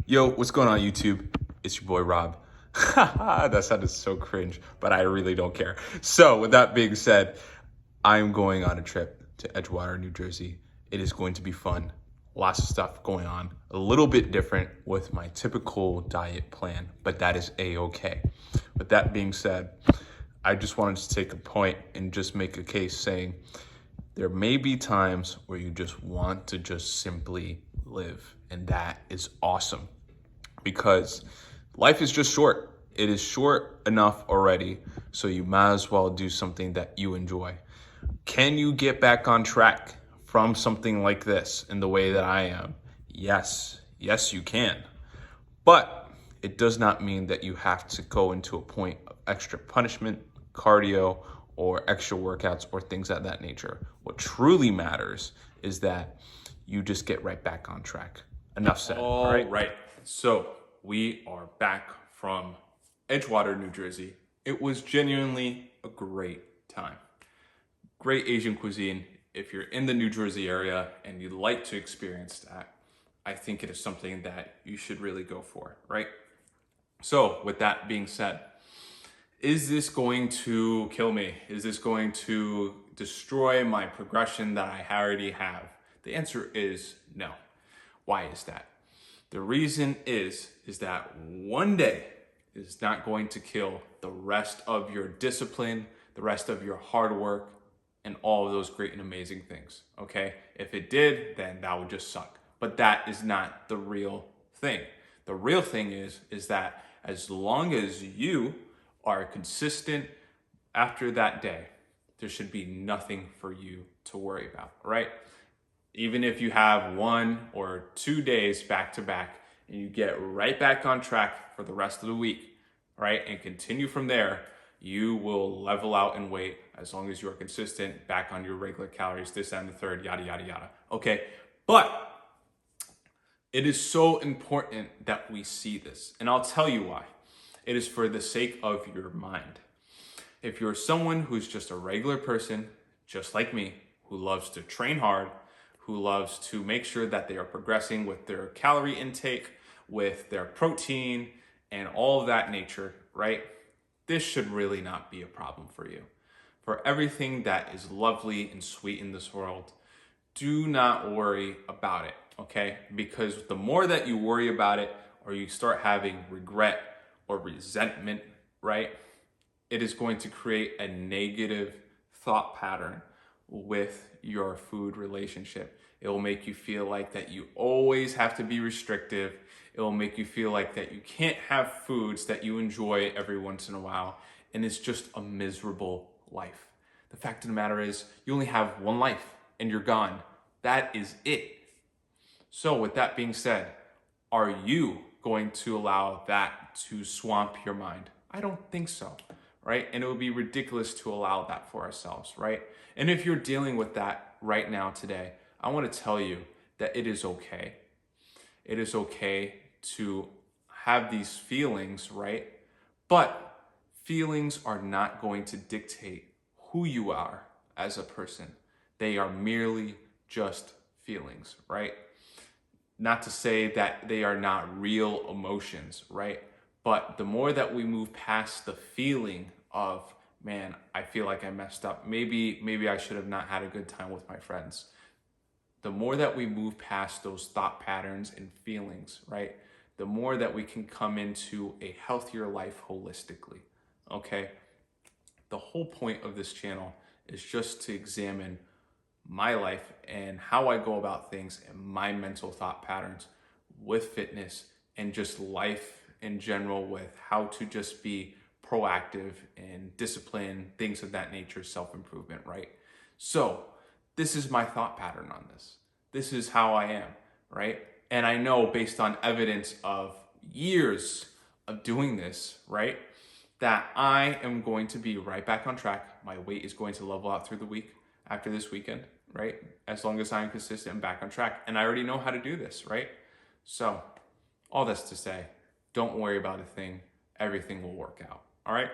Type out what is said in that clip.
Yo, what's going on YouTube? It's your boy Rob. That sounded so cringe, but I really don't care. So with that being said, I'm going on a trip to Edgewater, New Jersey. It is going to be fun. Lots of stuff going on. A little bit different with my typical diet plan, but that is A-okay. With that being said, I just wanted to take a point and just make a case saying there may be times where you just want to just simply live, and that is awesome. Because life is just short. It is short enough already, so you might as well do something that you enjoy. Can you get back on track from something like this in the way that I am? Yes, you can. But it does not mean that you have to go into a point of extra punishment, cardio, or extra workouts or things of that nature. What truly matters is that you just get right back on track. Enough said. All right. So we are back from Edgewater, New Jersey. It was genuinely a great time. Great Asian cuisine. If you're in the New Jersey area and you'd like to experience that, I think it is something that you should really go for, right? So with that being said, is this going to kill me? Is this going to destroy my progression that I already have? The answer is no. Why is that? The reason is that one day is not going to kill the rest of your discipline, the rest of your hard work, and all of those great and amazing things, okay? If it did, then that would just suck. But that is not the real thing. The real thing is that as long as you are consistent after that day, there should be nothing for you to worry about, right? Even if you have 1 or 2 days back to back and you get right back on track for the rest of the week, right? And continue from there, you will level out in weight as long as you are consistent, back on your regular calories, this and the third, yada, yada, yada. Okay, but it is so important that we see this. And I'll tell you why. It is for the sake of your mind. If you're someone who's just a regular person, just like me, who loves to train hard, who loves to make sure that they are progressing with their calorie intake, with their protein, and all of that nature, right? This should really not be a problem for you. For everything that is lovely and sweet in this world, do not worry about it, okay? Because the more that you worry about it, or you start having regret or resentment, right? It is going to create a negative thought pattern with your food relationship. It will make you feel like that you always have to be restrictive. It will make you feel like that you can't have foods that you enjoy every once in a while. And it's just a miserable life. The fact of the matter is you only have one life and you're gone. That is it. So with that being said, are you going to allow that to swamp your mind? I don't think so, right? And it would be ridiculous to allow that for ourselves, right? And if you're dealing with that right now today, I want to tell you that it is okay. It is okay to have these feelings, right? But feelings are not going to dictate who you are as a person. They are merely just feelings, right? Not to say that they are not real emotions, right? But the more that we move past the feeling of, man, I feel like I messed up. Maybe I should have not had a good time with my friends. The more that we move past those thought patterns and feelings, right? The more that we can come into a healthier life holistically, okay? The whole point of this channel is just to examine my life and how I go about things and my mental thought patterns with fitness and just life in general, with how to just be proactive and discipline, things of that nature, self-improvement, right? So this is my thought pattern on this. This is how I am, right? And I know based on evidence of years of doing this, right, that I am going to be right back on track. My weight is going to level out through the week after this weekend, right? As long as I'm consistent and back on track. And I already know how to do this, right? So all this to say, don't worry about a thing. Everything will work out, all right?